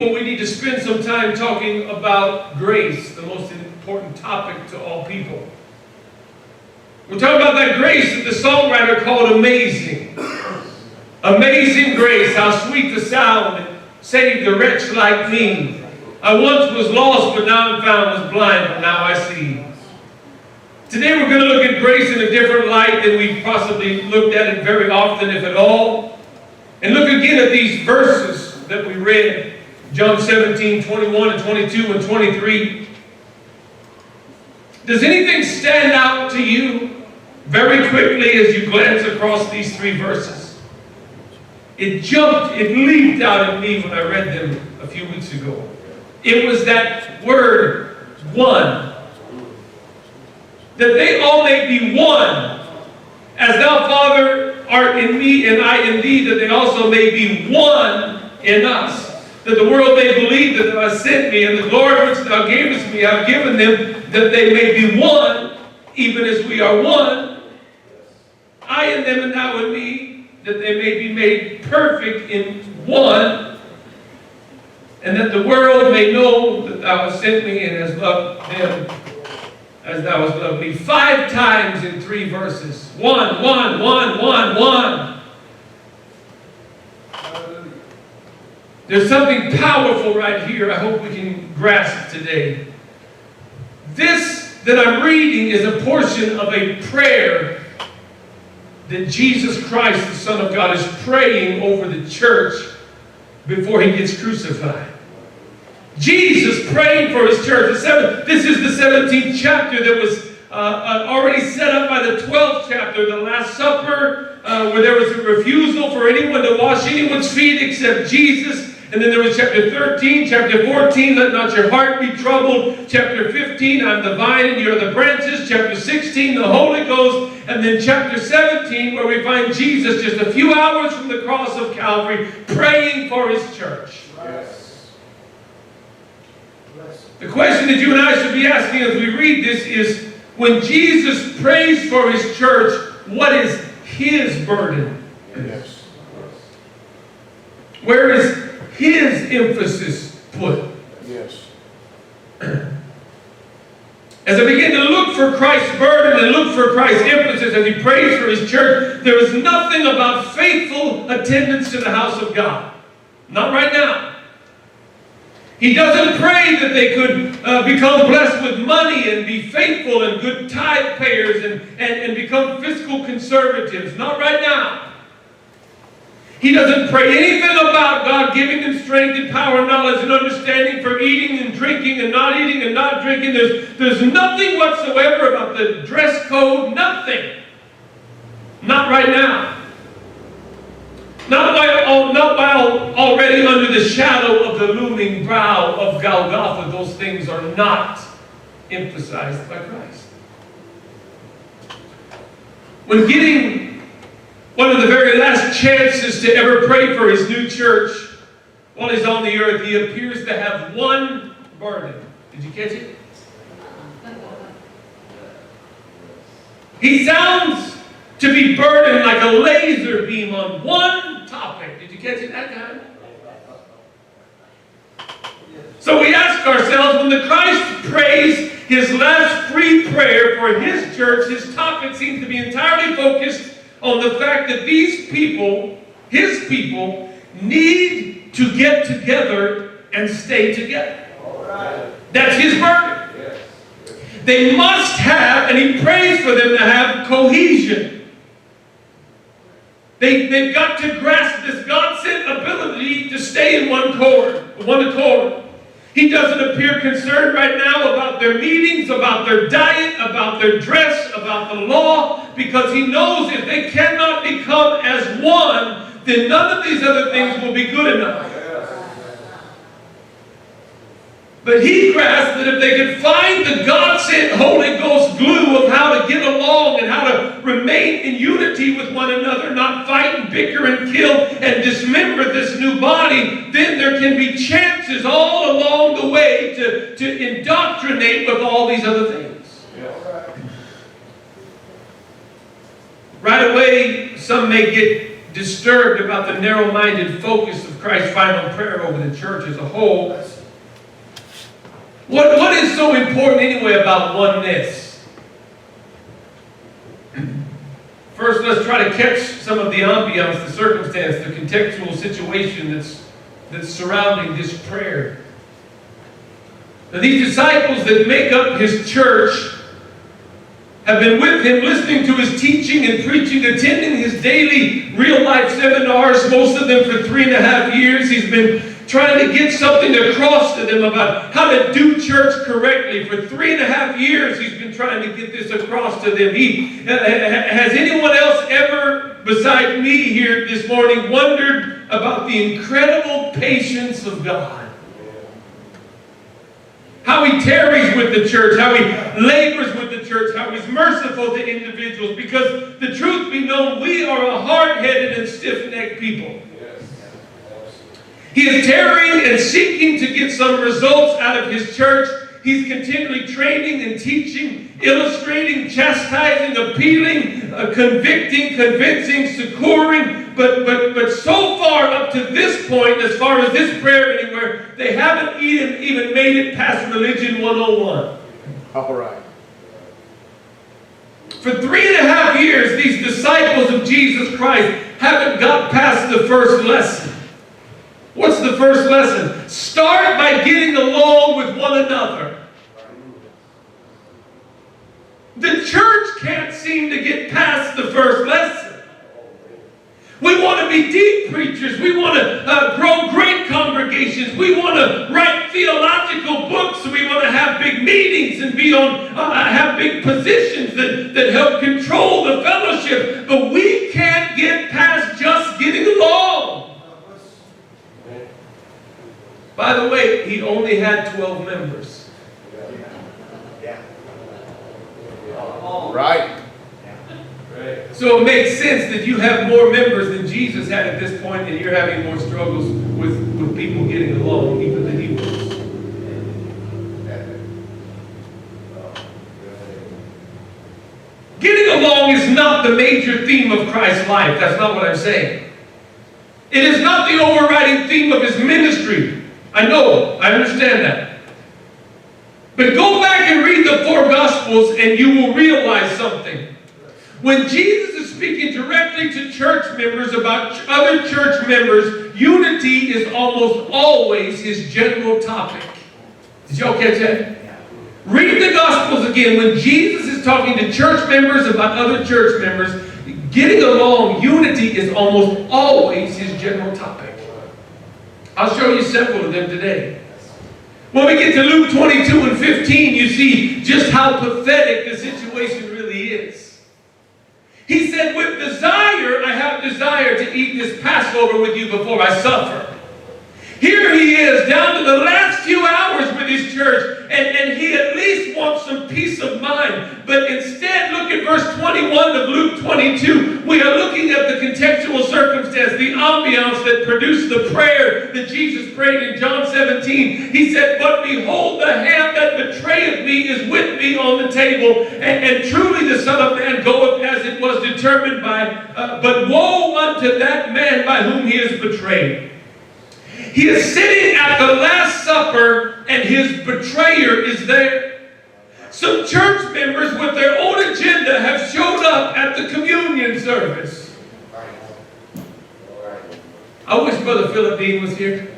Well, we need to spend some time talking about grace, the most important topic to all people. We're talking about that grace that the songwriter called amazing. Amazing grace, how sweet the sound that saved a wretch like me. I once was lost, but now I'm found, was blind, but now I see. Today we're going to look at grace in a different light than we've possibly looked at it very often, if at all. And look again at these verses that we read. John 17, 21 and 22 and 23. Does anything stand out to you very quickly as you glance across these three verses? It leaped out at me when I read them a few weeks ago. It was that word, one. That they all may be one. As thou, Father, art in me and I in thee, that they also may be one in us. That the world may believe that thou hast sent me, and the glory which thou gavest me I have given them, that they may be one, even as we are one. I in them and thou in me, that they may be made perfect in one, and that the world may know that thou hast sent me and hast loved them as thou hast loved me. 5 times in 3 verses. One. There's something powerful right here I hope we can grasp today. This that I'm reading is a portion of a prayer that Jesus Christ, the Son of God, is praying over the church before he gets crucified. Jesus praying for his church. This is the 17th chapter that was already set up by the 12th chapter, the Last Supper, where there was a refusal for anyone to wash anyone's feet except Jesus. And then there was chapter 13, chapter 14, let not your heart be troubled. Chapter 15, I'm the vine and you are the branches. Chapter 16, the Holy Ghost. And then chapter 17, where we find Jesus just a few hours from the cross of Calvary praying for his church. Yes. The question that you and I should be asking as we read this is, when Jesus prays for his church, what is his burden? Yes. Where is his emphasis put? Yes. As I begin to look for Christ's burden and look for Christ's emphasis as he prays for his church, there is nothing about faithful attendance to the house of God. Not right now. He doesn't pray that they could become blessed with money and be faithful and good tithe payers and become fiscal conservatives. Not right now. He doesn't pray anything about God giving them strength and power, knowledge and understanding for eating and drinking and not eating and not drinking. There's nothing whatsoever about the dress code. Nothing. Not right now. Not while already under the shadow of the looming brow of Golgotha. Those things are not emphasized by Christ. When getting one of the very last chances to ever pray for his new church while he's on the earth, he appears to have one burden. Did you catch it? He sounds to be burdened like a laser beam on one topic. Did you catch it that time? So we ask ourselves, when the Christ prays his last free prayer for his church, his topic seems to be entirely focused on the fact that these people, his people, need to get together and stay together. Right. That's his burden. Yes. They must have, and he prays for them to have cohesion. They've got to grasp this God-sent ability to stay in one accord. He doesn't appear concerned right now about their meetings, about their diet, about their dress, about the law, because he knows if they cannot become as one, then none of these other things will be good enough. But he grasped that if they could find the God-sent Holy Ghost glue of how to get along and how to remain in unity with one another, not fight and bicker and kill and dismember this new body, then there can be chances all along the way to indoctrinate with all these other things. Right away, some may get disturbed about the narrow-minded focus of Christ's final prayer over the church as a whole. What is so important anyway about oneness? First, let's try to catch some of the ambiance, the circumstance, the contextual situation that's surrounding this prayer. Now, these disciples that make up his church have been with him, listening to his teaching and preaching, attending his daily real-life seminars, most of them for 3.5 years. He's been trying to get something across to them about how to do church correctly. For 3.5 years, he's been trying to get this across to them. Has anyone else ever, besides me here this morning, wondered about the incredible patience of God? How he tarries with the church, how he labors with the church, how he's merciful to individuals. Because the truth be known, we are a hard-headed and stiff-necked people. He is tarrying and seeking to get some results out of his church. He's continually training and teaching, illustrating, chastising, appealing, convicting, convincing, succoring. But so far up to this point, as far as this prayer anywhere, they haven't even made it past Religion 101. All right. For 3.5 years, these disciples of Jesus Christ haven't got past the first lesson. What's the first lesson? Start by getting along with one another. The church can't seem to get past the first lesson. We want to be deep preachers. We want to grow great congregations. We want to write theological books. We want to have big meetings and have big positions that help control the fellowship. But we can't get past just getting along. By the way, he only had 12 members. Right. So it makes sense that you have more members than Jesus had at this point, and you're having more struggles with people getting along, even than he was. Getting along is not the major theme of Christ's life. That's not what I'm saying. It is not the overriding theme of his ministry. I know, I understand that. But go back and read the 4 Gospels and you will realize something. When Jesus is speaking directly to church members about other church members, unity is almost always his general topic. Did y'all catch that? Read the Gospels again. When Jesus is talking to church members about other church members, getting along, unity is almost always his general topic. I'll show you several of them today. When we get to Luke 22 and 15, you see just how pathetic the situation really is. He said, with desire, I have desire to eat this Passover with you before I suffer. Here he is, down to the last few hours with his church, and he at least wants some peace of mind. But instead, look at verse 21 of Luke 22. We are looking at the contextual circumstance, the ambiance that produced the prayer that Jesus prayed in John 17. He said, but behold, the hand that betrayeth me is with me on the table, and truly the Son of Man goeth as it was determined by, but woe unto that man by whom he is betrayed. He is sitting at the Last Supper and his betrayer is there. Some church members with their own agenda have showed up at the communion service. I wish Brother Philip Dean was here.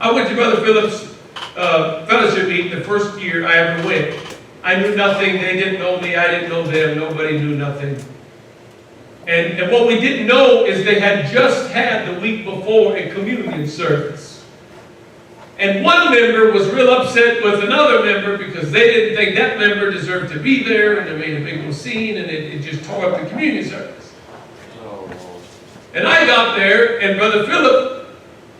I went to Brother Philip's fellowship meeting the first year I ever went. I knew nothing. They didn't know me. I didn't know them. Nobody knew nothing. And what we didn't know is they had just had the week before a communion service. And one member was real upset with another member because they didn't think that member deserved to be there, and they made a big old scene, and it just tore up the communion service. And I got there, and Brother Philip,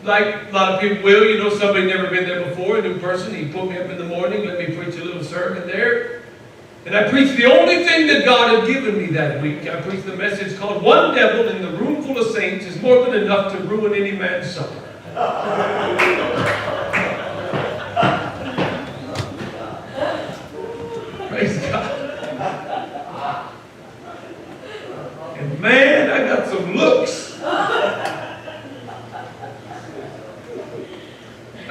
like a lot of people will, you know, somebody never been there before, a new person, he put me up in the morning, let me preach a little sermon there. And I preached the only thing that God had given me that week. I preached the message called, "One devil in the room full of saints is more than enough to ruin any man's supper." Praise God. And man, I got some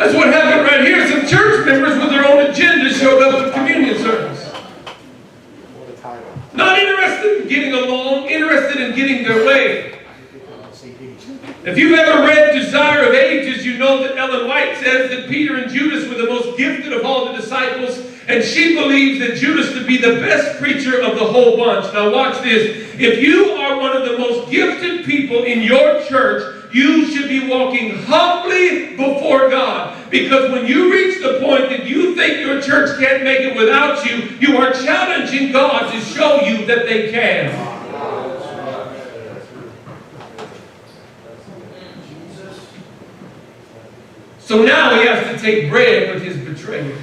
That's what happened right here. Some church members with their own agenda showed up at communion service. What a title. Not interested in getting along, interested in getting their way. If you've ever read Desire of Ages, you know that Ellen White says that Peter and Judas were the most gifted of all the disciples, and she believes that Judas to be the best preacher of the whole bunch. Now watch this. If you are one of the most gifted people in your church, you should be walking humbly before God. Because when you reach the point that you think your church can't make it without you, you are challenging God to show you that they can. So now he has to take bread with his betrayer.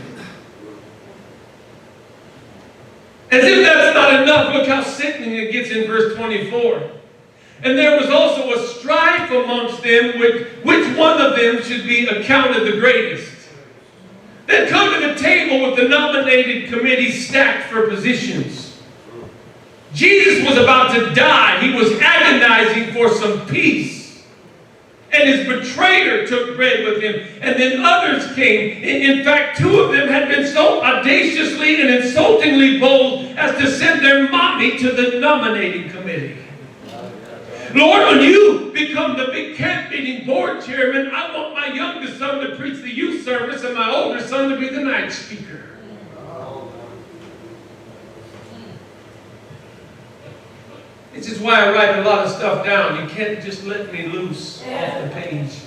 As if that's not enough, look how sickening it gets in verse 24. And there was also a strife amongst them, which one of them should be accounted the greatest. They come to the table with the nominated committee stacked for positions. Jesus was about to die. He was agonizing for some peace. And his betrayer took bread with him. And then others came. In fact, two of them had been so audaciously and insultingly bold as to send their mommy to the nominating committee. Lord, when you become the big camp meeting board chairman, I want my youngest son to preach the youth service and my older son to be the night speaker. This is why I write a lot of stuff down. You can't just let me loose off the page.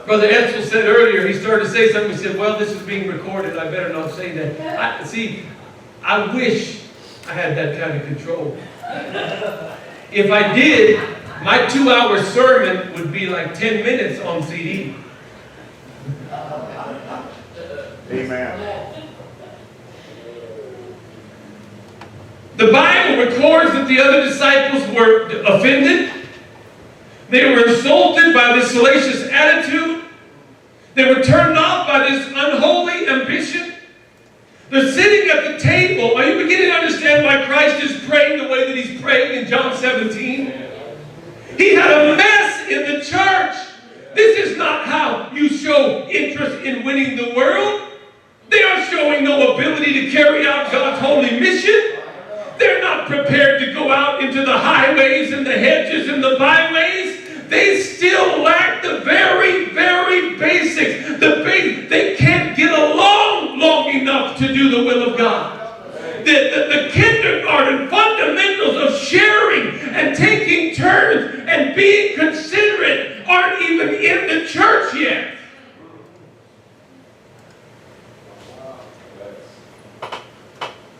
Brother Edsel said earlier, he started to say something. He said, well, this is being recorded. I better not say that. I wish I had that kind of control. If I did, my 2-hour sermon would be like 10 minutes on CD. Amen. The Bible records that the other disciples were offended. They were insulted by this salacious attitude. They were turned off by this unholy ambition. They're sitting at the table. Are you beginning to understand why Christ is praying the way that he's praying in John 17? He had a mess in the church. This is not how you show interest in winning the world. They are showing no ability to carry out God's holy mission. They're not prepared to go out into the highways and the hedges and the byways. They still lack the very, very basics. They can't get along long enough to do the will of God. The kindergarten fundamentals of sharing and taking turns and being considerate aren't even in the church yet.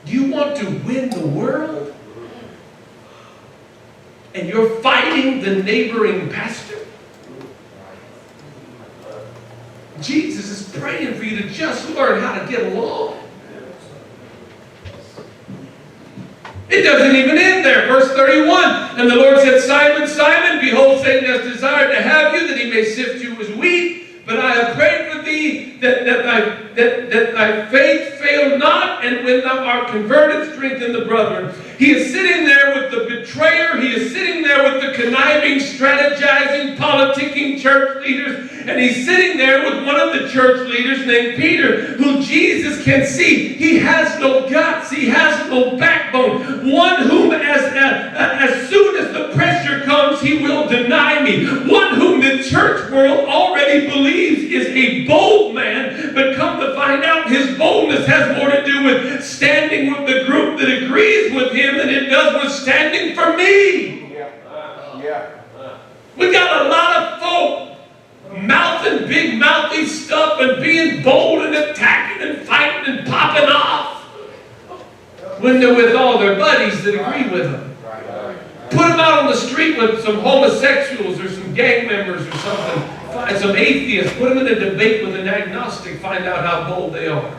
Do you want to win the world? And you're fighting the neighboring pastor? Jesus is praying for you to just learn how to get along. It doesn't even end there. Verse 31. And the Lord said, Simon, Simon, behold, Satan has desired to have you, that he may sift you as wheat. But I have prayed for thee that thy faith fail not, and when thou art converted, strengthen the brethren. He is sitting there with the betrayer. He is sitting there with the conniving, strategizing, politicking church leaders. And he's sitting there with one of the church leaders named Peter, who Jesus can see. He has no guts. He has no backbone. One whom as soon as the pressure comes, he will deny me. One whom the church world already believes is a bold man, but come to find out his boldness has more to do with standing with the group that agrees with him than it does with standing for me. We got a lot of folk mouthing big mouthy stuff and being bold and attacking and fighting and popping off when they're with all their buddies that agree with them. Put them out on the street with some homosexuals or some gang members or something. Find some atheists. Put them in a debate with an agnostic. Find out how bold they are.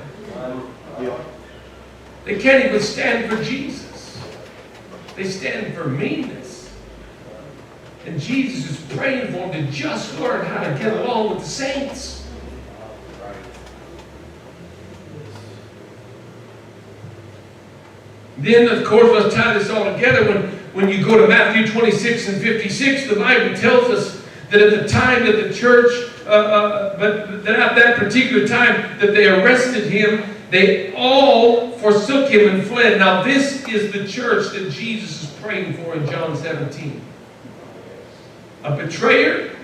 They can't even stand for Jesus. They stand for meanness. And Jesus is praying for them to just learn how to get along with the saints. Then, of course, let's tie this all together. When you go to Matthew 26 and 56, the Bible tells us that at the time that the church but then at that particular time that they arrested him, they all forsook him and fled. Now this is the church that Jesus is praying for in John 17. A betrayer,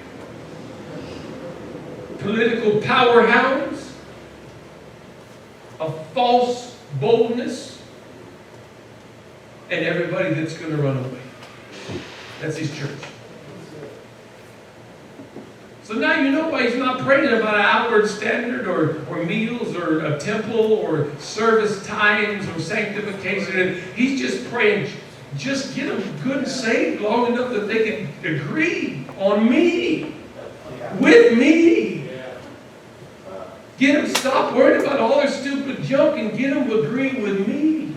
political power hounds, a false boldness, and everybody that's going to run away. That's his church. So now you know why he's not praying about an outward standard or meals or a temple or service times or sanctification. He's just praying, just get them good and saved long enough that they can agree on me, with me. Get them stop worrying about all their stupid junk and get them to agree with me.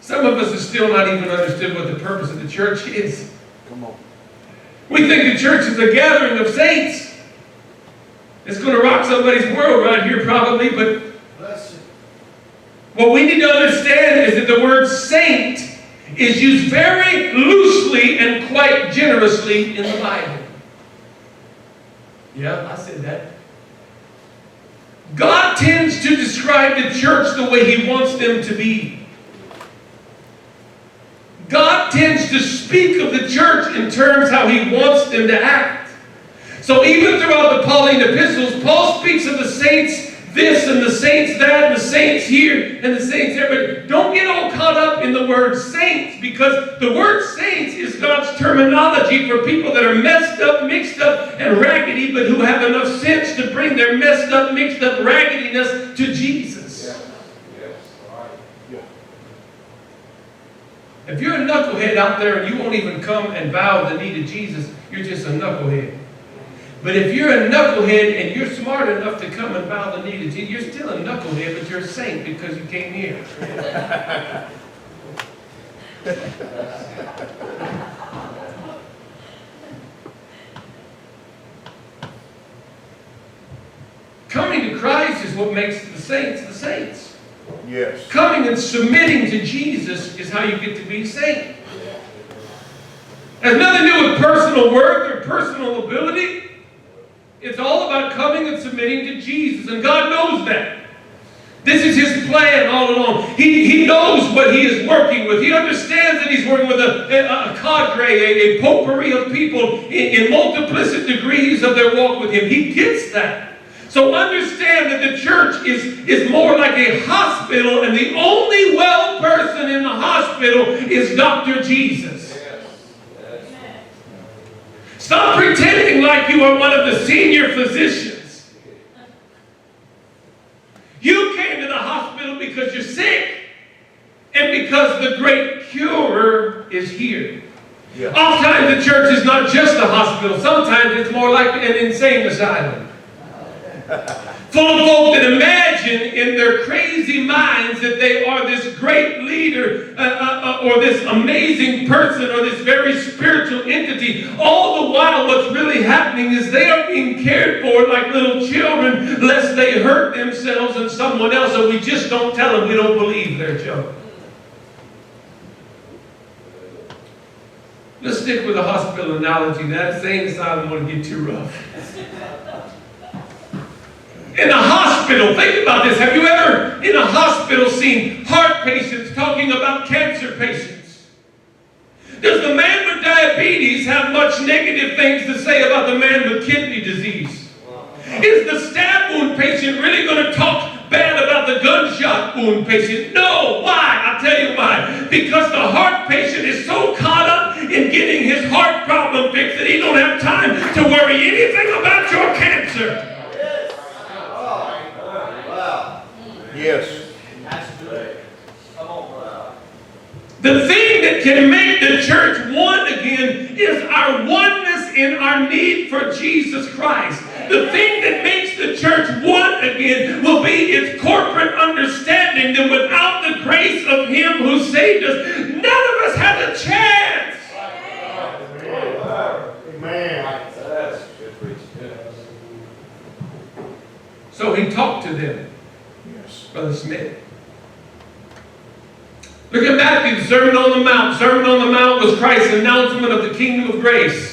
Some of us have still not even understood what the purpose of the church is. Come on. We think the church is a gathering of saints. It's going to rock somebody's world right here probably, but what we need to understand is that the word saint is used very loosely and quite generously in the Bible. Yeah, I said that. God tends to describe the church the way He wants them to be. God tends to speak of the church in terms how He wants them to act. So even throughout the Pauline epistles, Paul speaks of the saints this and the saints that and the saints here and the saints there. But don't get all caught up in the word saints, because the word saints is God's terminology for people that are messed up, mixed up, and raggedy, but who have enough sense to bring their messed up, mixed up raggediness to Jesus. If you're a knucklehead out there and you won't even come and bow the knee to Jesus, you're just a knucklehead. But if you're a knucklehead and you're smart enough to come and bow the knee to Jesus, you're still a knucklehead, but you're a saint because you came here. Coming to Christ is what makes the saints the saints. Yes. Coming and submitting to Jesus is how you get to be a saint. It has nothing to do with personal worth or personal ability. It's all about coming and submitting to Jesus. And God knows that. This is His plan all along. He knows what He is working with. He understands that He's working with a cadre, a potpourri of people in multiplicit degrees of their walk with Him. He gets that. So understand that the church is more like a hospital, and the only well person in the hospital is Dr. Jesus. Stop pretending like you are one of the senior physicians. You came to the hospital because you're sick and because the great curer is here. Yeah. Oftentimes the church is not just a hospital. Sometimes it's more like an insane asylum. Full of folk that imagine in their crazy minds that they are this great leader or this amazing person or this very spiritual entity. All the while what's really happening is they are being cared for like little children lest they hurt themselves and someone else, and we just don't tell them we don't believe their joke. Let's stick with the hospital analogy. That insane asylum won't get too rough. In a hospital, think about this. Have you ever in a hospital seen heart patients talking about cancer patients? Does the man with diabetes have much negative things to say about the man with kidney disease? Is the stab wound patient really going to talk bad about the gunshot wound patient? No. Why? I'll tell you why. Because the heart patient is so caught up in getting his heart problem fixed that he don't have time to worry anything about your cancer. Yes. The thing that can make the church one again is our oneness in our need for Jesus Christ. The thing that makes the church one again will be its corporate understanding that without the grace of Him who saved us, none of us has a chance. Amen. So He talked to them. Brother Smith. Look at Matthew, the Sermon on the Mount. Sermon on the Mount was Christ's announcement of the kingdom of grace.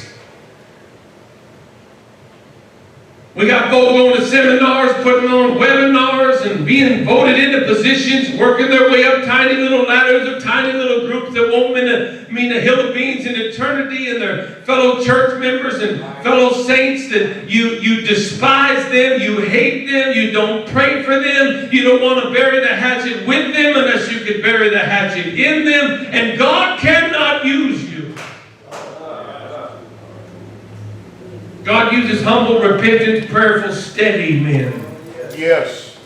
We got folk going to seminars, putting on webinars, and being voted into positions, working their way up tiny little ladders of tiny little groups that won't mean a hill of beans in eternity, and their fellow church members and fellow saints that you despise them, you hate them, you don't pray for them, you don't want to bury the hatchet with them unless you could bury the hatchet in them, and God cannot use you. God uses humble, repentant, prayerful, steady men. Yes.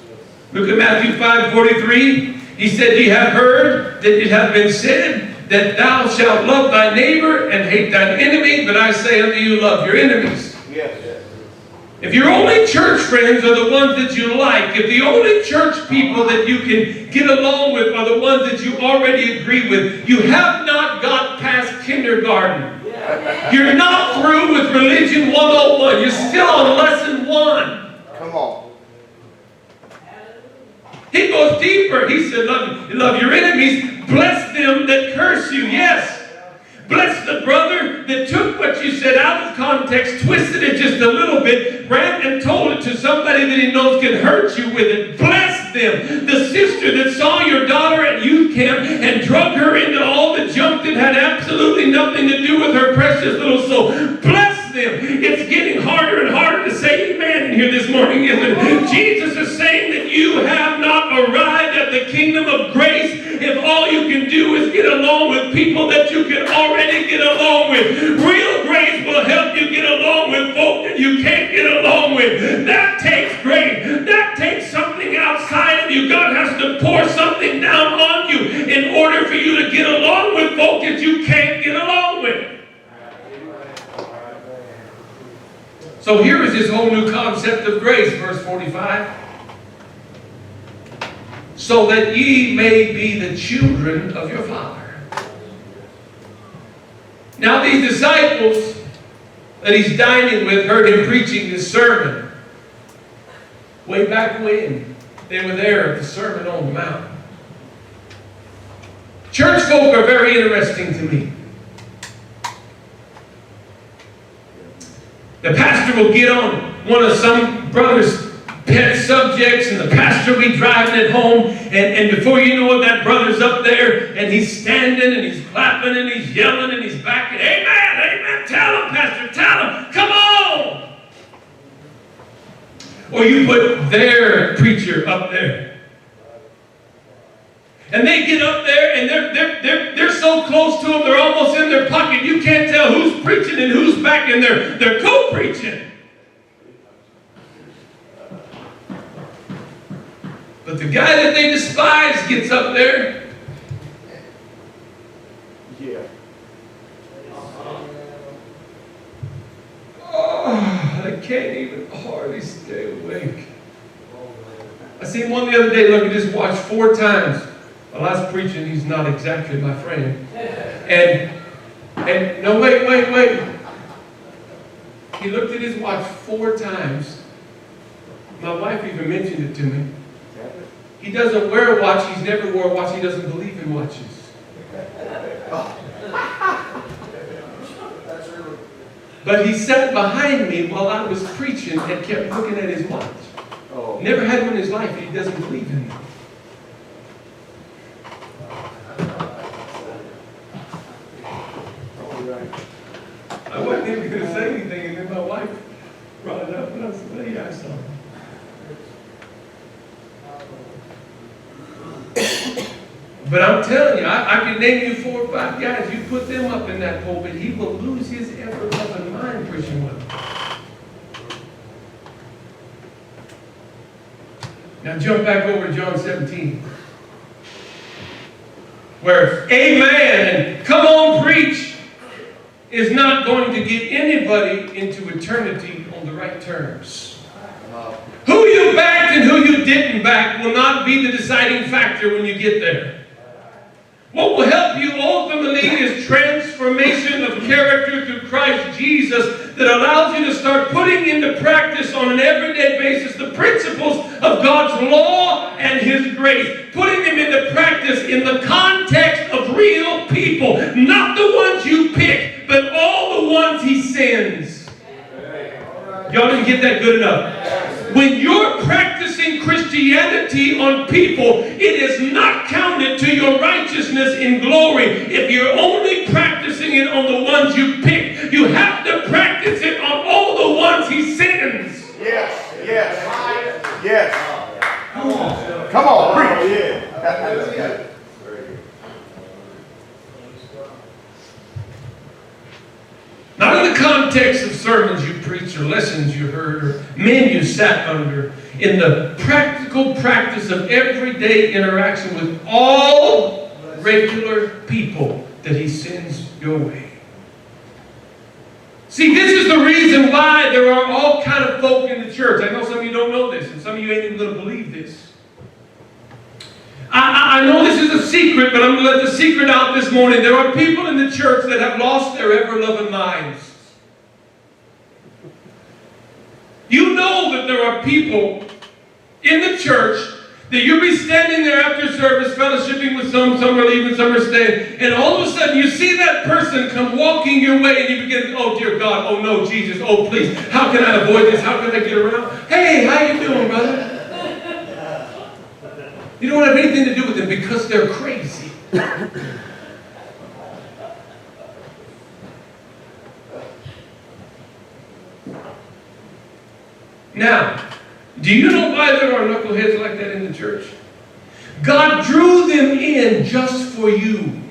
Look at Matthew 5:43. He said, "Ye have heard that it hath been said, that thou shalt love thy neighbor and hate thine enemy. But I say unto you, love your enemies." Yes. If your only church friends are the ones that you like, if the only church people that you can get along with are the ones that you already agree with, you have not got past kindergarten. You're not through with religion 101. You're still on lesson 1. Come on. He goes deeper. He said, love your enemies. Bless them that curse you. Yes. Bless the brother that took what you said out of context, twisted it just a little bit, ran and told it to somebody that he knows can hurt you with it. Bless them. The sister that saw your daughter at youth camp and drug her into all the junk that had absolutely nothing to do with her precious little soul. Bless them. It's getting harder and harder to say amen in here this morning, isn't it? Jesus is saying that you have not arrived at the kingdom of grace if all you can do is get along with people that you can already get along with. Real grace will help you get along with folk that you can't get along with. That takes grace. That takes something outside of you. God has to pour something down on you in order for you to get along with folk that you can't get along with. So here is this whole new concept of grace, verse 45. So that ye may be the children of your Father. Now these disciples that he's dining with heard him preaching this sermon. Way back when they were there at the Sermon on the Mount. Church folk are very interesting to me. The pastor will get on one of some brother's pet subjects, and the pastor will be driving it home, and before you know it, that brother's up there, and he's standing, and he's clapping, and he's yelling, and he's backing. Amen, amen, tell him, pastor, tell him, come on! Or you put their preacher up there. And they get up there, and they're so close to him, they're almost in their pocket. You can't tell who's preaching and who's backing. They're co-preaching. But the guy that they despise gets up there. Yeah. Oh, I can't even hardly stay awake. I seen one the other day, look at this watch 4 times. While I was preaching, he's not exactly my friend. And no, wait. He looked at his watch 4 times. My wife even mentioned it to me. He doesn't wear a watch. He's never wore a watch. He doesn't believe in watches. But he sat behind me while I was preaching and kept looking at his watch. Never had one in his life. He doesn't believe in them. I wasn't even going to say anything, and then my wife brought it up, and I said, "Yeah, I saw it." But I'm telling you, I can name you 4 or 5 guys. You put them up in that pulpit, he will lose his ever-loving mind preaching with them. Now jump back over to John 17. Where amen and come on preach is not going to get anybody into eternity on the right terms. Who you backed and who you didn't back will not be the deciding factor when you get there. What will help you ultimately is transfer transformation of character through Christ Jesus that allows you to start putting into practice on an everyday basis the principles of God's law and His grace. Putting them into practice in the context of real people. Not the ones you pick, but all the ones He sends. Y'all didn't get that good enough. When you're practicing Christianity on people, it is not counted to your righteousness in glory if you're only practicing it on the ones you pick. You have to practice it on all the ones He sends. Yes. Come on, preach. Not in the context of sermons you preached or lessons you heard or men you sat under. In the practical practice of everyday interaction with all regular people that He sends your way. See, this is the reason why there are all kind of folk in the church. I know some of you don't know this, and some of you ain't even going to believe this. I know this is a secret, but I'm going to let the secret out this morning. There are people in the church that have lost their ever-loving minds. You know that there are people in the church that you'll be standing there after service, fellowshipping with some are leaving, some are staying, and all of a sudden you see that person come walking your way and you begin, oh dear God, oh no, Jesus, oh please, how can I avoid this? How can I get around? Hey, how you doing, brother? You don't have anything to do with them because they're crazy. Now, do you know why there are knuckleheads like that in the church? God drew them in just for you.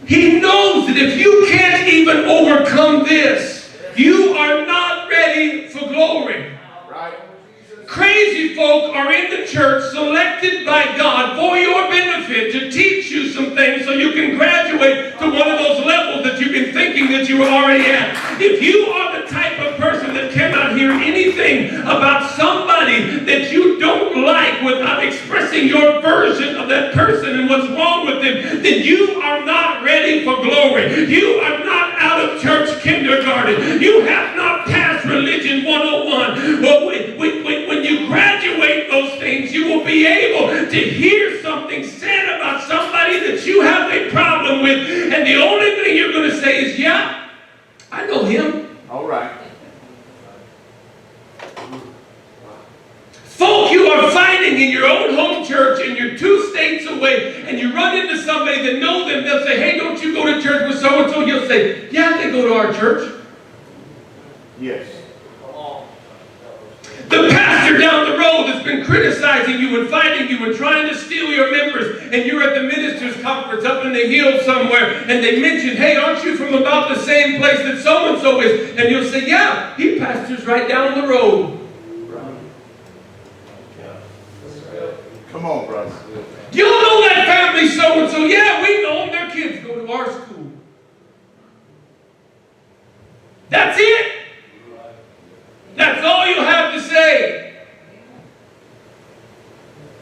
He knows that if you can't even overcome this, you are not ready for glory. Crazy folk are in the church selected by God for your benefit to teach you some things so you can graduate to one of those levels that you've been thinking that you were already at. If you are the type of person that cannot hear anything about somebody that you don't like without expressing your version of that person and what's wrong with them, then you are not ready for glory. You are not out of church kindergarten. You have not passed religion 101. But when you graduate those things, you will be able to hear something said about somebody that you have a problem with, and the only thing you're going to say is, yeah, I know him. All right. Folk, you are fighting in your own home church and you're 2 states away, and you run into somebody that knows them. They'll say, hey, don't you go to church with so-and-so? You'll say, yeah, they go to our church. Yes. The pastor down the road has been criticizing you and fighting you and trying to steal your members, and you're at the ministers' conference up in the hills somewhere, and they mention, hey, aren't you from about the same place that so-and-so is? And you'll say, yeah, he pastors right down the road. Come on, brother. You know that family so-and-so. Yeah, we know them. Their kids go to our school. That's it. That's all you have to say.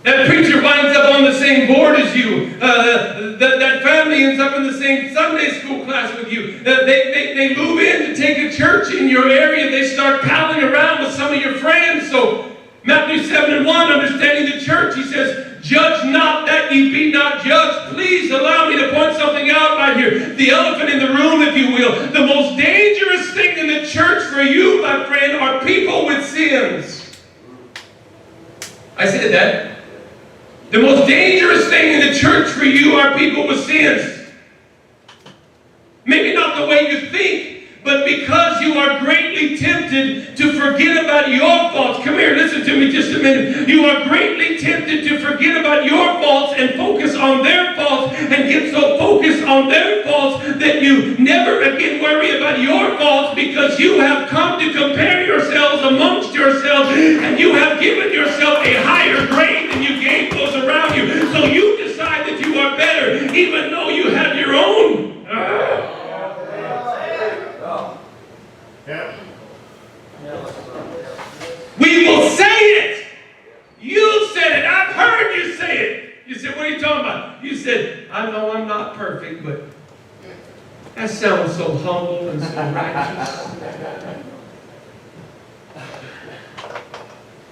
That preacher winds up on the same board as you. That family ends up in the same Sunday school class with you. They move in to take a church in your area. They start palling around with some of your friends. So Matthew 7:1, understanding the church, he says, judge not that ye be not judged. Please allow me to point something out right here. The elephant in the room, if you will. The most dangerous thing in the church for you, my friend, are people with sins. I said that. The most dangerous thing in the church for you are people with sins. Maybe not the way you think, but because you are greatly tempted to forget about your faults. Come here, listen to me just a minute. You are greatly tempted to forget about your faults and focus on their faults, and get so focused on their faults that you never again worry about your faults, because you have come to compare yourselves amongst yourselves, and you have given yourself a higher grade than you gave those around you. So you decide that you are better, even though you have your own. Yeah. We will say it. You said it. I've heard you say it. You said, what are you talking about? You said, I know I'm not perfect. That sounds so humble and so righteous.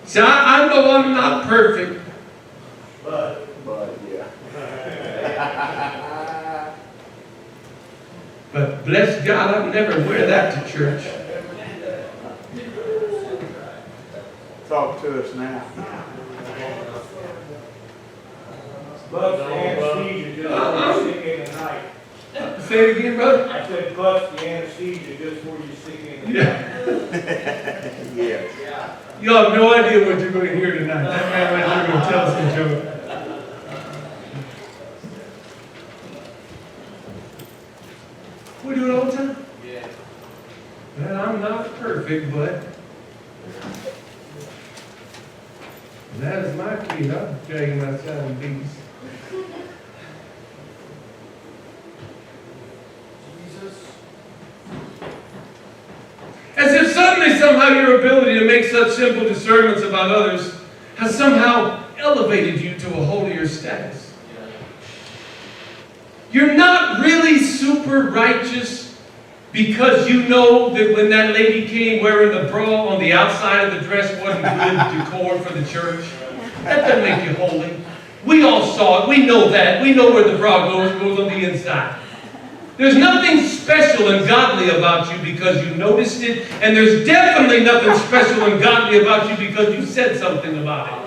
See, I know I'm not perfect. But yeah. But bless God, I'd never wear that to church. Talk to us now. But the anesthesia just before you stick in the night. Say it again, brother. I said, plus the anesthesia just before you stick in the night. Yes. You all have no idea what you're going to hear tonight. That man right there going to tell some joke. We do it all the time. Yeah. Well, I'm not perfect, but that is my kid. I'm dragging my son beast. As if suddenly, somehow, your ability to make such simple discernments about others has somehow elevated you to a holier status. You're not really super righteous because you know that when that lady came wearing the bra on the outside of the dress wasn't good decor for the church. That doesn't make you holy. We all saw it. We know that. We know where the bra goes on the inside. There's nothing special and godly about you because you noticed it, and there's definitely nothing special and godly about you because you said something about it.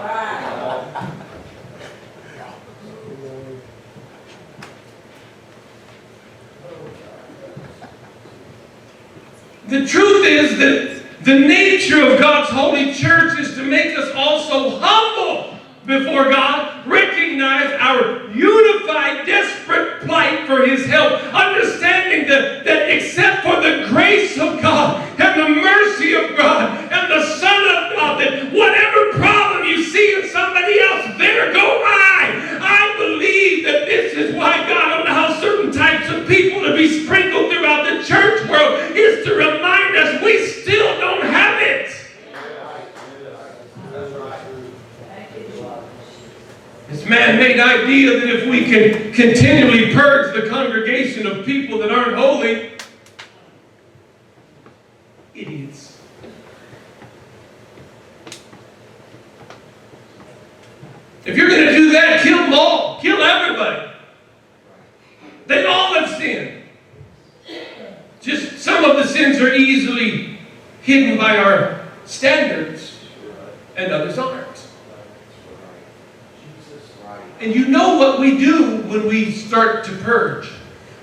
The truth is that the nature of God's holy church is to make us also humble before God, recognize our unified, desperate plight for His help, understanding that except for the grace of God and the mercy of God and the Son of God, that whatever problem you see in somebody else, there go I. I believe that this is why God allows certain types of people to be sprinkled throughout the church world, is to remind us we still don't have it. This man-made idea that if we can continually purge the congregation of people that aren't holy, idiots. If you're going to do that, kill them all. Kill everybody. They all have sinned. Just some of the sins are easily hidden by our standards, and others aren't. And you know what we do when we start to purge.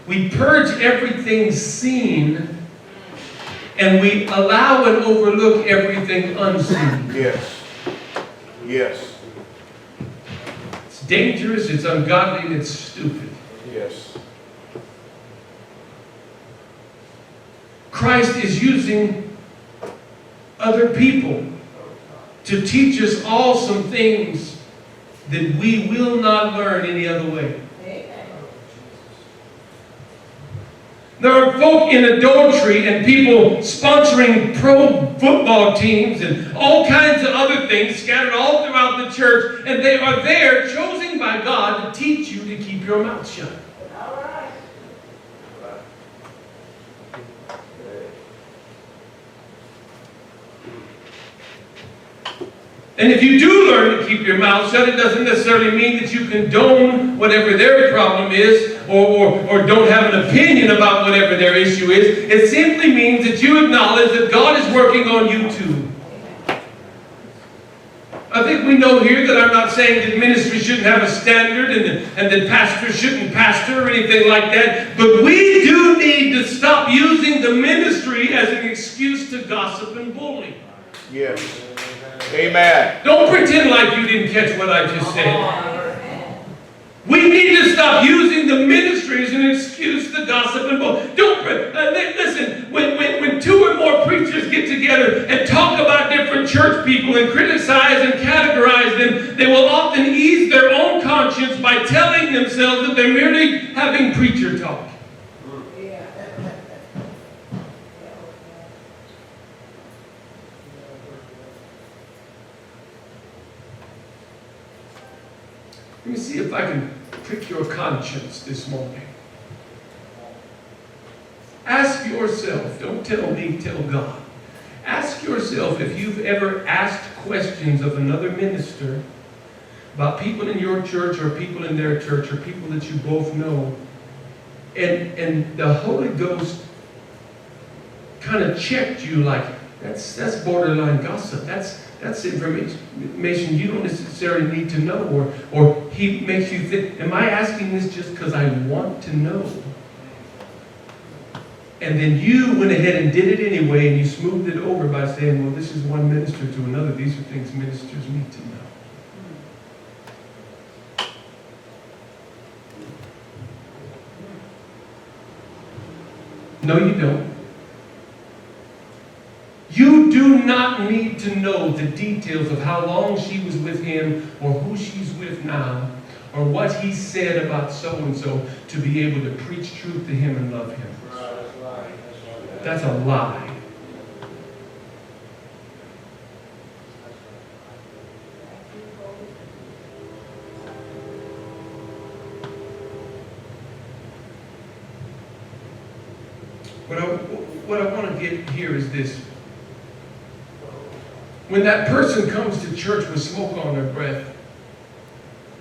We purge everything seen, and we allow and overlook everything unseen. Yes. Yes. It's dangerous, it's ungodly, and it's stupid. Yes. Christ is using other people to teach us all some things that we will not learn any other way. There are folk in adultery and people sponsoring pro football teams and all kinds of other things scattered all throughout the church, and they are there chosen by God to teach you to keep your mouth shut. And if you do learn to keep your mouth shut, it doesn't necessarily mean that you condone whatever their problem is or don't have an opinion about whatever their issue is. It simply means that you acknowledge that God is working on you too. I think we know here that I'm not saying that ministry shouldn't have a standard and that pastors shouldn't pastor or anything like that, but we do need to stop using the ministry as an excuse to gossip and bully. Yes. Amen. Don't pretend like you didn't catch what I just said. We need to stop using the ministry as an excuse to gossip and bully. Listen, when two or more preachers get together and talk about different church people and criticize and categorize them, they will often ease their own conscience by telling themselves that they're merely having preacher talk. Let me see if I can prick your conscience this morning. Ask yourself, don't tell me, tell God. Ask yourself if you've ever asked questions of another minister about people in your church or people in their church or people that you both know, and the Holy Ghost kind of checked you like, that's borderline gossip. That's information you don't necessarily need to know. Or he makes you think, am I asking this just because I want to know? And then you went ahead and did it anyway, and you smoothed it over by saying, well, this is one minister to another. These are things ministers need to know. No, you don't. You do not need to know the details of how long she was with him or who she's with now or what he said about so-and-so to be able to preach truth to him and love him. That's a lie. What I want to get here is this. When that person comes to church with smoke on their breath,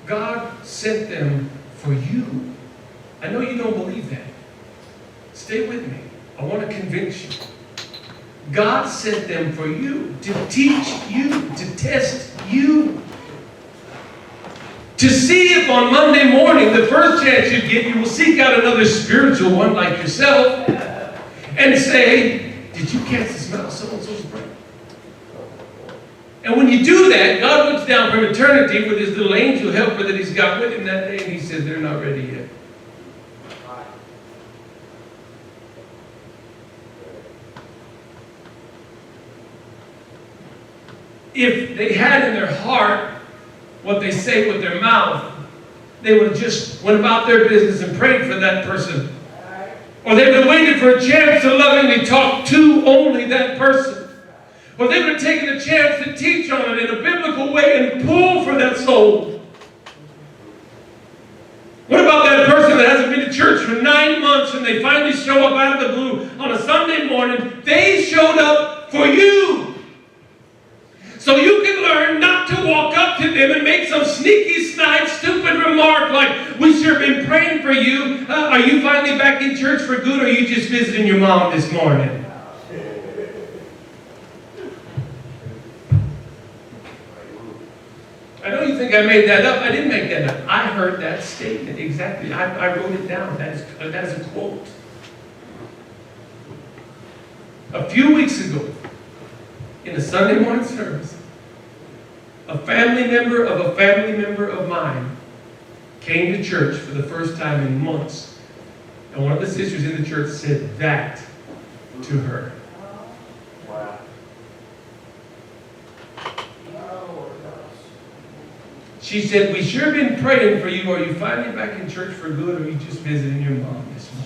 God sent them for you. I know you don't believe that. Stay with me. I want to convince you. God sent them for you, to teach you, to test you. To see if on Monday morning, the first chance you get, you will seek out another spiritual one like yourself and say, did you catch the smell of so-and-so's breath? And when you do that, God looks down from eternity with his little angel helper that he's got with him that day, and he says, they're not ready yet. If they had in their heart what they say with their mouth, they would have just went about their business and prayed for that person. Or they would have waited for a chance to lovingly talk to only that person. Or they would have taken a chance to teach on it in a biblical way and pull for that soul. What about that person that hasn't been to church for 9 months and they finally show up out of the blue on a Sunday morning? They showed up for you. So you can learn not to walk up to them and make some sneaky, snide, stupid remark like, we sure been praying for you. Are you finally back in church for good, or are you just visiting your mom this morning? I know you think I made that up. I didn't make that up. I heard that statement exactly. I wrote it down. That is a quote. A few weeks ago, in a Sunday morning service, a family member of mine came to church for the first time in months. And one of the sisters in the church said that to her. Wow. She said, we sure been praying for you. Are you finally back in church for good, or are you just visiting your mom this morning?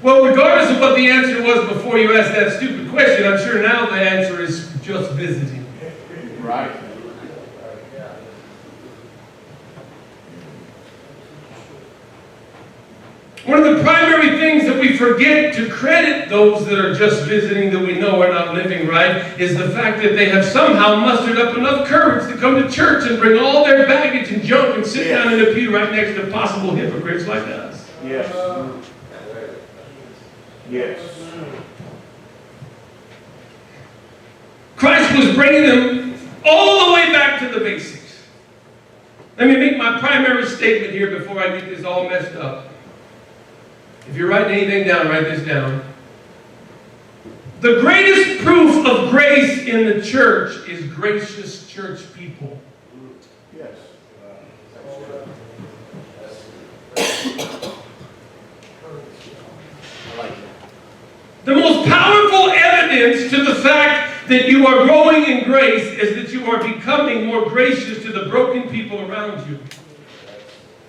Well, regardless of what the answer was before you asked that stupid question, I'm sure now the answer is just visiting. Right. One of the primary things that we forget to credit those that are just visiting that we know are not living right is the fact that they have somehow mustered up enough courage to come to church and bring all their baggage and junk and sit down in the pew right next to possible hypocrites like us. Yes. Yes. Christ was bringing them all the way back to the basics. Let me make my primary statement here before I get this all messed up. If you're writing anything down, write this down. The greatest proof of grace in the church is gracious church people. Yes. I like that. The most powerful evidence to the fact that you are growing in grace is that you are becoming more gracious to the broken people around you.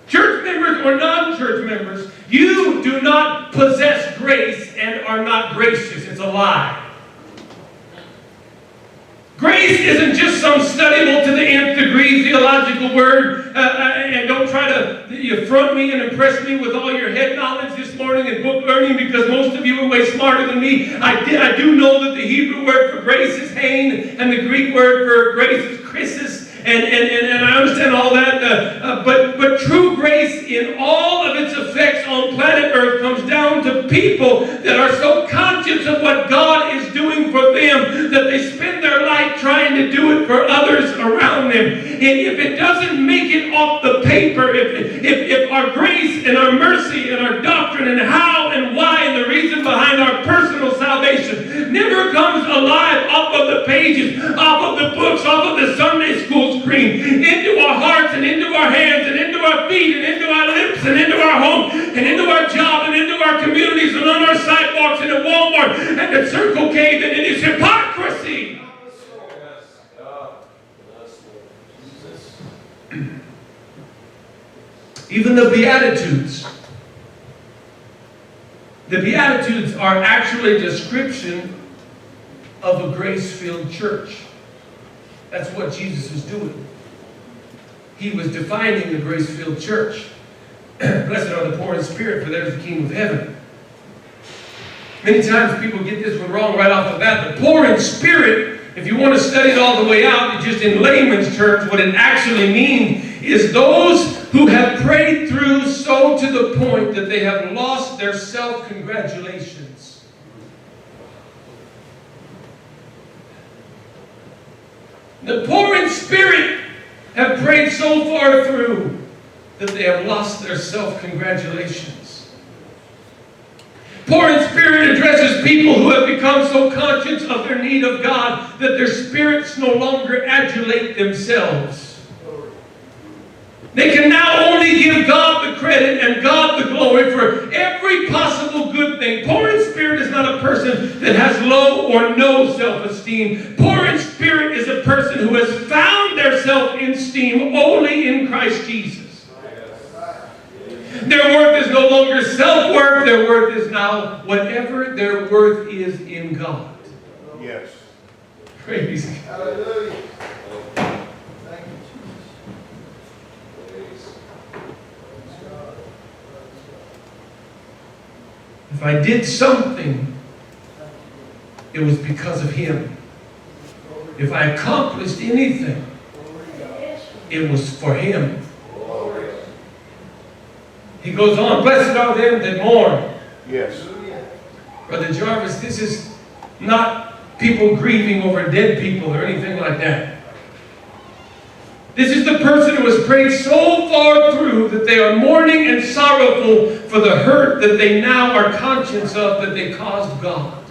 Church members or non-church members, you do not possess grace and are not gracious. It's a lie. Grace isn't just some studyable to the nth degree theological word. And don't try to affront me and impress me with all your head knowledge this morning and book learning, because most of you are way smarter than me. I do know that the Hebrew word for grace is hain, and the Greek word for grace is chrysis. And I understand all that, but true grace in all of its effects on planet Earth comes down to people that are so conscious of what God is doing for them that they spend their life trying to do it for others around them. And if it doesn't make it off the paper, if our grace and our mercy and our doctrine and how and why and the reason behind our personal salvation never comes alive off of the pages, off of the books, off of the Sunday school screen, into our hearts and into our hands and into our feet and into our lips and into our home and into our job and into our communities and on our sidewalks and at Walmart and at Circle K, then it is hypocrisy. Even the Beatitudes. The Beatitudes are actually a description of a grace-filled church. That's what Jesus is doing. He was defining the grace-filled church. Blessed are the poor in spirit, for theirs is the kingdom of heaven. Many times people get this one wrong right off the bat. The poor in spirit, if you want to study it all the way out, just in layman's terms, what it actually means is those who have prayed through so to the point that they have lost their self-congratulations. The poor in spirit have prayed so far through that they have lost their self-congratulations. Poor in spirit addresses people who have become so conscious of their need of God that their spirits no longer adulate themselves. They can now only give God the credit and God the glory for every possible good thing. Poor in spirit is not a person that has low or no self-esteem. Poor in spirit is a person who has found their self-esteem only in Christ Jesus. Their worth is no longer self-worth. Their worth is now whatever their worth is in God. Yes. Praise God. Hallelujah. If I did something, it was because of Him. If I accomplished anything, it was for Him. He goes on, blessed are them that mourn. Yes. Brother Jarvis, this is not people grieving over dead people or anything like that. This is the person who has prayed so far through that they are mourning and sorrowful for the hurt that they now are conscious of that they caused God.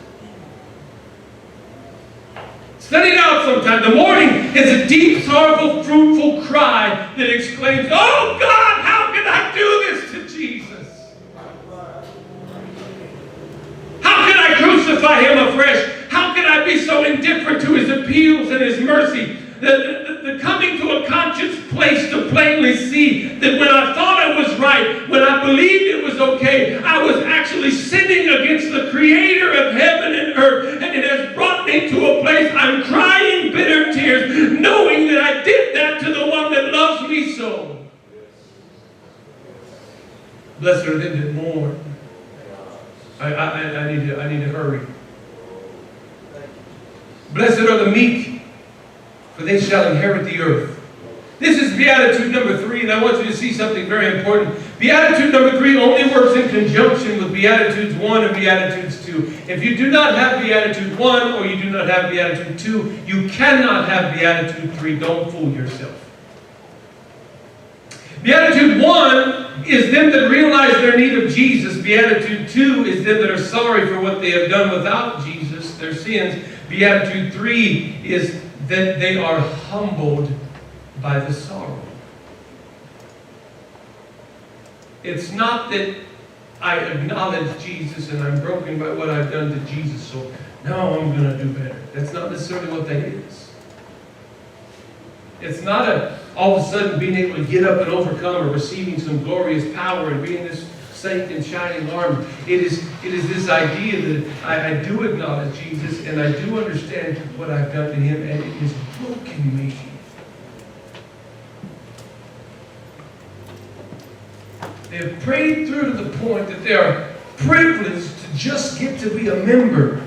Study it out sometime. The mourning is a deep, sorrowful, fruitful cry that exclaims, "Oh God, how can I do this to Jesus? How can I crucify Him afresh? How can I be so indifferent to His appeals and His mercy?" The coming to a conscious place to plainly see that when I thought I was right, when I believed it was okay, I was actually sinning against the Creator of heaven and earth, and it has brought me to a place I'm crying bitter tears, knowing that I did that to the one that loves me so. Blessed are them that mourn. I need to hurry. Blessed are the meek, for they shall inherit the earth. This is Beatitude number 3, and I want you to see something very important. Beatitude number 3 only works in conjunction with Beatitudes 1 and Beatitudes 2. If you do not have Beatitude 1 or you do not have Beatitude 2, you cannot have Beatitude 3. Don't fool yourself. Beatitude 1 is them that realize their need of Jesus. Beatitude 2 is them that are sorry for what they have done without Jesus, their sins. Beatitude 3 is that they are humbled by the sorrow. It's not that I acknowledge Jesus and I'm broken by what I've done to Jesus, so now I'm going to do better. That's not necessarily what that is. It's not all of a sudden being able to get up and overcome or receiving some glorious power and being this saint in shining armor. It is this idea that I do acknowledge Jesus and I do understand what I've done to him, and it has broken me. They have prayed through to the point that they are privileged to just get to be a member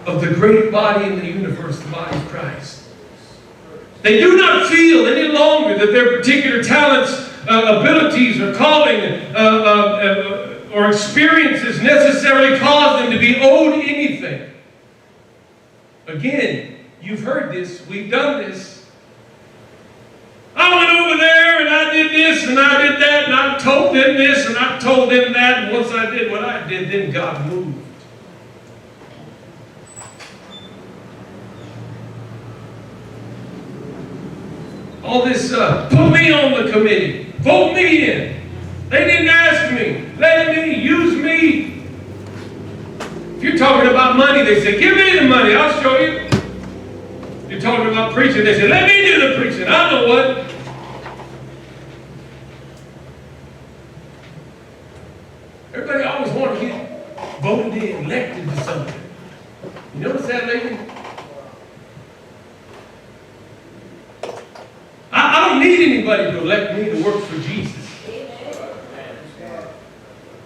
of the great body in the universe, the body of Christ. They do not feel any longer that their particular talents, abilities, or calling, or experiences necessarily cause them to be owed anything. Again, you've heard this, we've done this. I went over there and I did this and I did that and I told them this and I told them that, and once I did what I did, then God moved. All this, put me on the committee, vote me in. They didn't ask me, let me, use me. If you're talking about money, they say, give me the money, I'll show you. You're talking about preaching, they say, let me do the preaching. I know what. Everybody always wants to get voted in, elected to something. You notice that lately? I don't need anybody to elect me to work for Jesus.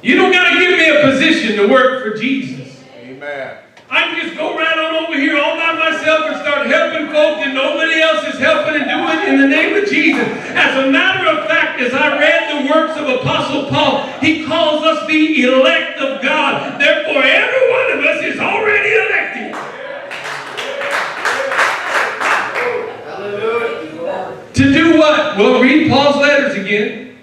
You don't got to give me a position to work for Jesus. Amen. I can just go right on over here all by myself and start helping folk that nobody else is helping and do it in the name of Jesus. As a matter of fact, as I read the works of Apostle Paul, he calls us the elect of God. Therefore, every one of us is already elected. To do what? Well, read Paul's letters again.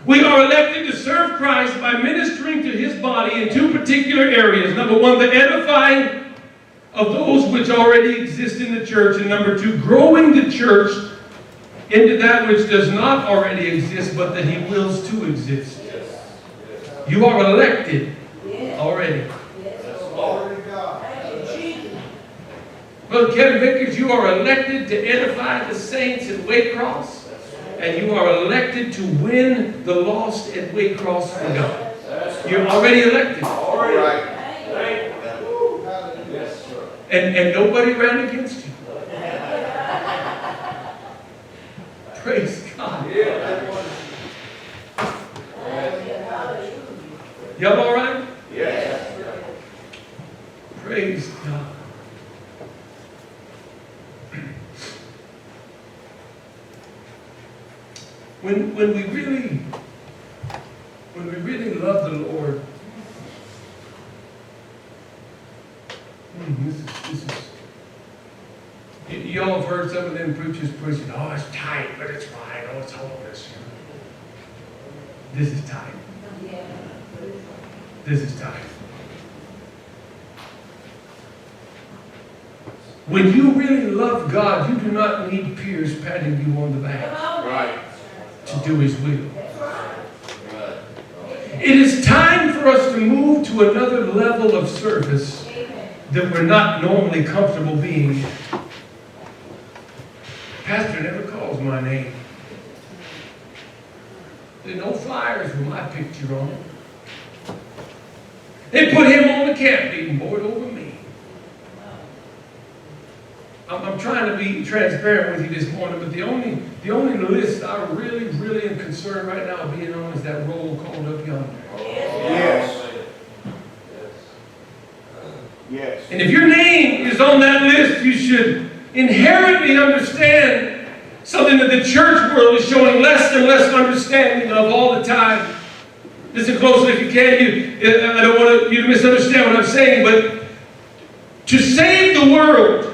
We are elected to serve Christ by ministering to his body in two particular areas. Number one, the edifying of those which already exist in the church. And number two, growing the church into that which does not already exist, but that he wills to exist. You are elected already. Brother Kevin Vickers, you are elected to edify the saints at Waycross. And you are elected to win the lost at Waycross for God. You're already elected. All right. And nobody ran against you. Praise God. Y'all all right? Yes. Praise God. When we really love the Lord, this is, y'all have heard some of them preachers preaching, oh, it's tight, but it's fine, oh, it's holiness. This is tight. This is tight. When you really love God, you do not need peers patting you on the back. Right. To do his will. It is time for us to move to another level of service that we're not normally comfortable being in. Pastor never calls my name. There's no flyers with my picture on it. They put him on the camp meeting board over me. I'm trying to be transparent with you this morning, but the only list I really am concerned right now being on is that roll called up yonder. Yes. Yes. And if your name is on that list, you should inherently understand something that the church world is showing less and less understanding of all the time. Listen closely if you can. I don't want you to misunderstand what I'm saying, but to save the world,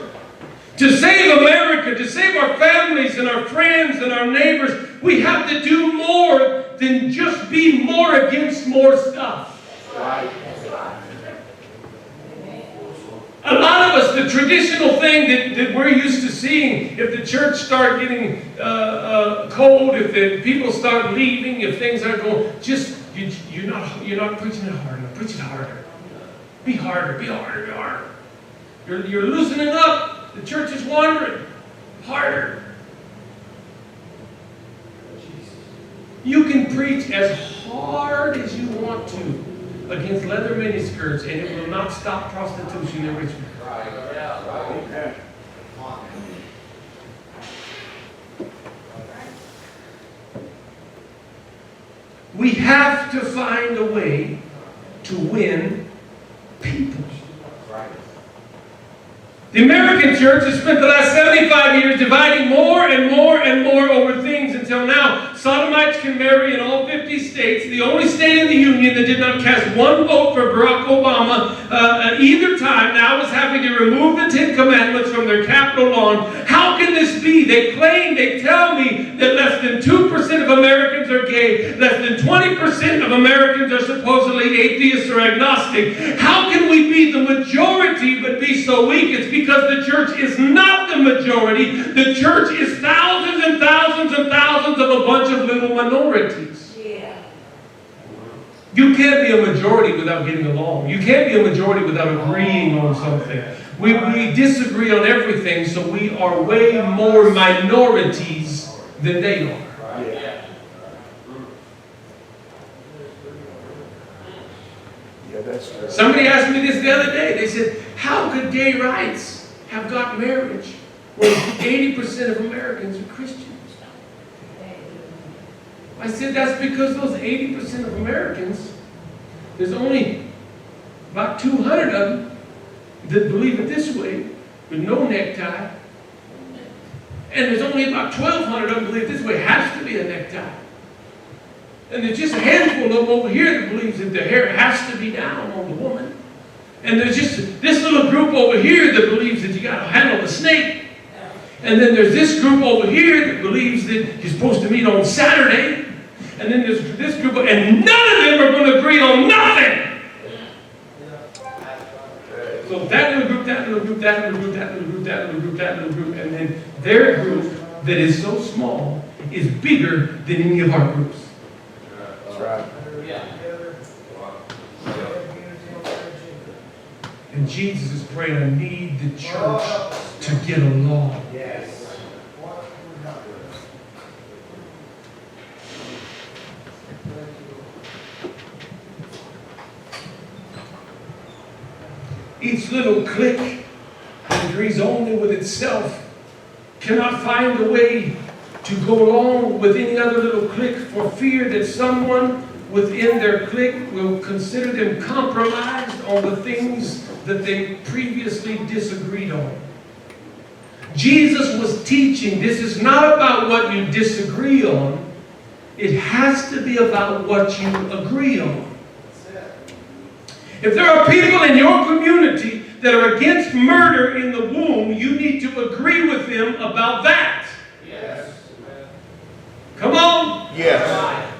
to save America, to save our families and our friends and our neighbors, we have to do more than just be more against more stuff. Right. A lot of us, the traditional thing that we're used to seeing, if the church start getting cold, if the people start leaving, if things aren't going, you're not preaching it hard enough. Preach it harder. Be harder. Be harder. Be harder. You're loosening up. The church is wandering. Harder. You can preach as hard as you want against leather miniskirts, and it will not stop prostitution in Richmond. Amen. We have to find a way to win people. The American church has spent the last 75 years dividing more and more and more over things until now. Sodomites can marry in all 50 states. The only state in the Union that did not cast one vote for Barack Obama at either time now is having to remove the 10 Commandments from their Capitol lawn. How can this be? They tell me that less than 2% of Americans are gay. Less than 20% of Americans are supposedly atheists or agnostic. How can we be the majority but be so weak? It's because the church is not the majority. The church is thousands and thousands and thousands of a bunch of little minorities. Yeah. You can't be a majority without getting along. You can't be a majority without agreeing on something. We disagree on everything, so we are way more minorities than they are. Yeah, that's true. Somebody asked me this the other day. They said, how could gay rights have got marriage when 80% of Americans are Christians? I said, that's because those 80% of Americans, there's only about 200 of them that believe it this way, with no necktie. And there's only about 1,200 of them believe this way, has to be a necktie. And there's just a handful of them over here that believes that the hair has to be down on the woman. And there's just this little group over here that believes that you got to handle the snake. And then there's this group over here that believes that you're supposed to meet on Saturday. And then there's this group, and none of them are going to agree on nothing. So that little group, that little group, that little group, that little group, that little group, that little group, and then their group that is so small is bigger than any of our groups. That's right. And Jesus is praying, I need the church to get along. Yes. Each little clique that agrees only with itself cannot find a way to go along with any other little clique for fear that someone within their clique will consider them compromised on the things that they previously disagreed on. Jesus was teaching, this is not about what you disagree on. It has to be about what you agree on. If there are people in your community that are against murder in the womb, you need to agree with them about that. Yes. Come on. Yes.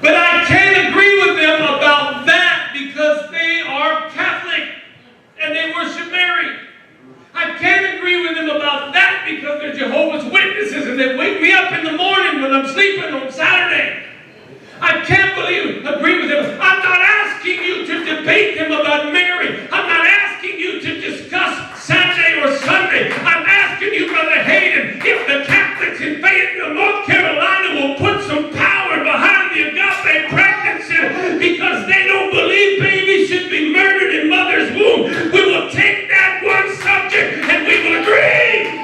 But I can't agree with them about that because they are Catholic and they worship Mary. I can't agree with them about that because they're Jehovah's Witnesses and they wake me up in the morning when I'm sleeping on Saturday. I can't agree with them. I'm not asking you to debate them about Mary. I'm not asking you to discuss Saturday or Sunday. I'm asking you, Brother Hayden, if the Catholics in Fayetteville, North Carolina will put some power behind the agape pregnancy because they don't believe babies should be murdered in mother's womb, we will take that one subject and we will agree.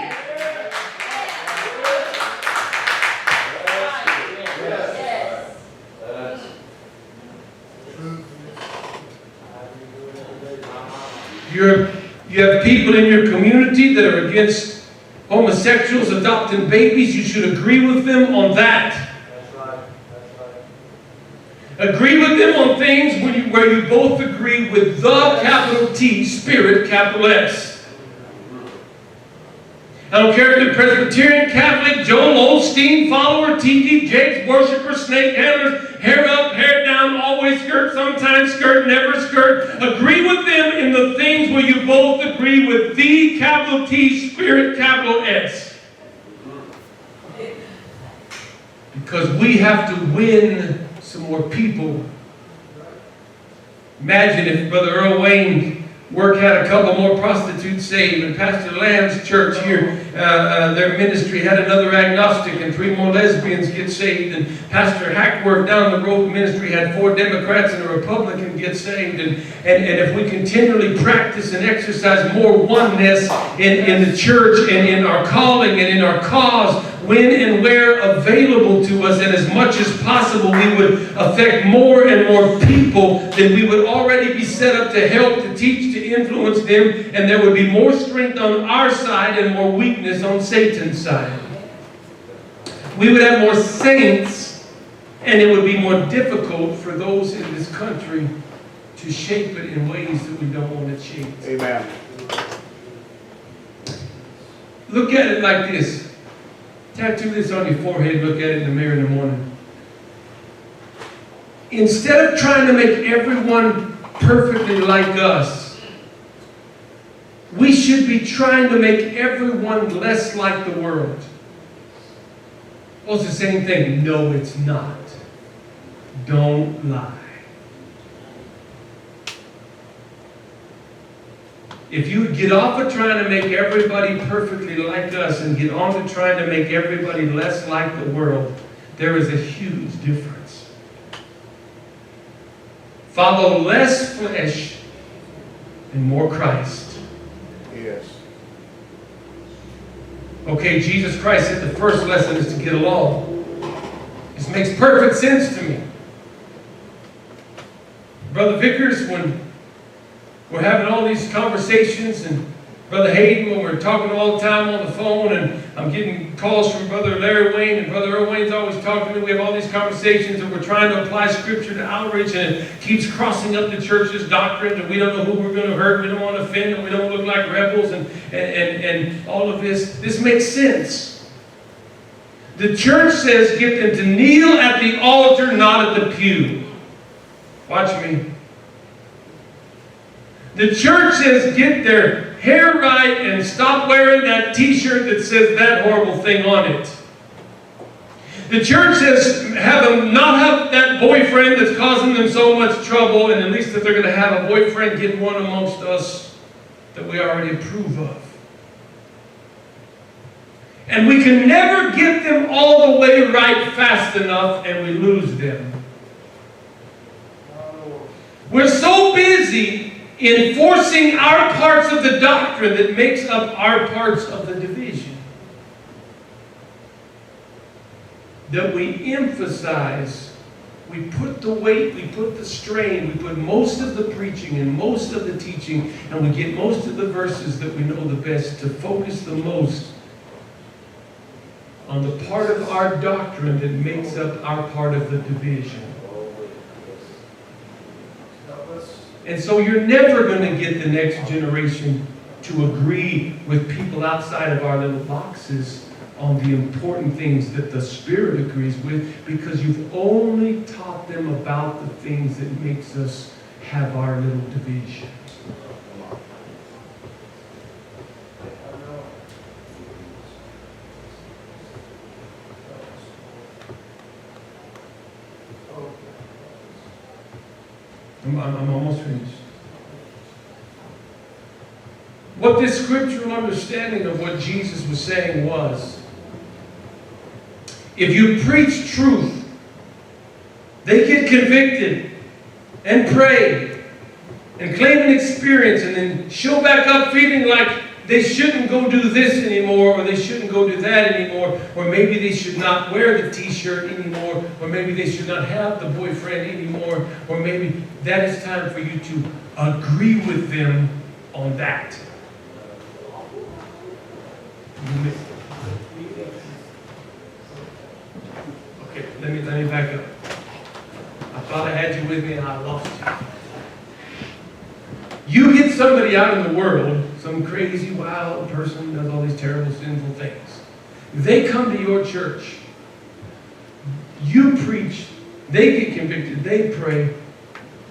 You have people in your community that are against homosexuals adopting babies. You should agree with them on that. That's right. Agree with them on things where you both agree with the capital T, Spirit, capital S. I don't care if they're Presbyterian, Catholic, Joel Osteen, follower, T.D. Jakes, worshiper, snake handlers, hair up, hair down, always skirt, sometimes skirt, never skirt. Agree with them in the things where you both agree with the capital T, Spirit, capital S. Because we have to win some more people. Imagine if Brother Earl Wayne work had a couple more prostitutes saved, and Pastor Lamb's church here, their ministry had another agnostic and 3 more lesbians get saved, and Pastor Hackworth down the road ministry had 4 Democrats and a Republican get saved, and if we continually practice and exercise more oneness in the church and in our calling and in our cause, when and where available to us, and as much as possible, we would affect more and more people, then we would already be set up to help, to teach, to influence them, and there would be more strength on our side and more weakness on Satan's side. We would have more saints, and it would be more difficult for those in this country to shape it in ways that we don't want it shaped. Amen. Look at it like this. Tattoo this on your forehead, look at it in the mirror in the morning. Instead of trying to make everyone perfectly like us, we should be trying to make everyone less like the world. Well, it's the same thing. No, it's not. Don't lie. If you get off of trying to make everybody perfectly like us and get on to trying to make everybody less like the world, there is a huge difference. Follow less flesh and more Christ. Yes. Okay, Jesus Christ said the first lesson is to get along. This makes perfect sense to me. Brother Vickers, when we're having all these conversations, and Brother Hayden, when we're talking all the time on the phone, and I'm getting calls from Brother Larry Wayne, and Brother Earl Wayne's always talking to me. We have all these conversations, and we're trying to apply Scripture to outreach, and it keeps crossing up the church's doctrines, and we don't know who we're going to hurt, we don't want to offend, and we don't look like rebels, and all of this. This makes sense. The church says get them to kneel at the altar, not at the pew. Watch me. The church says get their hair right and stop wearing that t-shirt that says that horrible thing on it. The church says have them not have that boyfriend that's causing them so much trouble, and at least if they're going to have a boyfriend, get one amongst us that we already approve of. And we can never get them all the way right fast enough, and we lose them. We're so busy enforcing our parts of the doctrine that makes up our parts of the division that we emphasize, we put the weight, we put the strain, we put most of the preaching and most of the teaching, and we get most of the verses that we know the best to focus the most on the part of our doctrine that makes up our part of the division. And so you're never going to get the next generation to agree with people outside of our little boxes on the important things that the Spirit agrees with, because you've only taught them about the things that makes us have our little division. I'm almost finished. What this scriptural understanding of what Jesus was saying was, if you preach truth, they get convicted and pray and claim an experience and then show back up feeling like they shouldn't go do this anymore, or they shouldn't go do that anymore, or maybe they should not wear the t-shirt anymore, or maybe they should not have the boyfriend anymore, or maybe that is time for you to agree with them on that. Okay, let me back up. I thought I had you with me and I lost you. You get somebody out in the world, some crazy, wild person who does all these terrible, sinful things. They come to your church. You preach. They get convicted. They pray.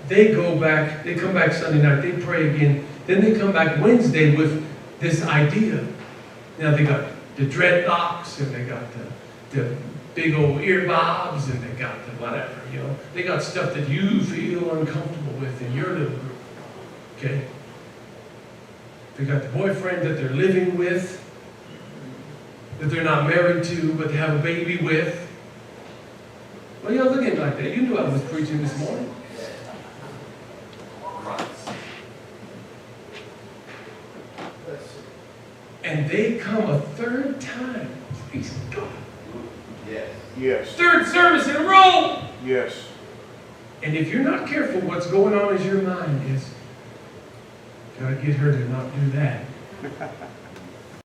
They go back. They come back Sunday night. They pray again. Then they come back Wednesday with this idea. Now they got the dreadlocks, and they got the big old ear bobs, and they got the whatever, you know. They got stuff that you feel uncomfortable with in your little group. Okay? They got the boyfriend that they're living with, that they're not married to, but they have a baby with. Well, y'all looking like that. You knew I was preaching this morning. And they come a third time. Praise God. Yes. Yes. Third service in a row. Yes. And if you're not careful, what's going on in your mind is, gotta get her to not do that.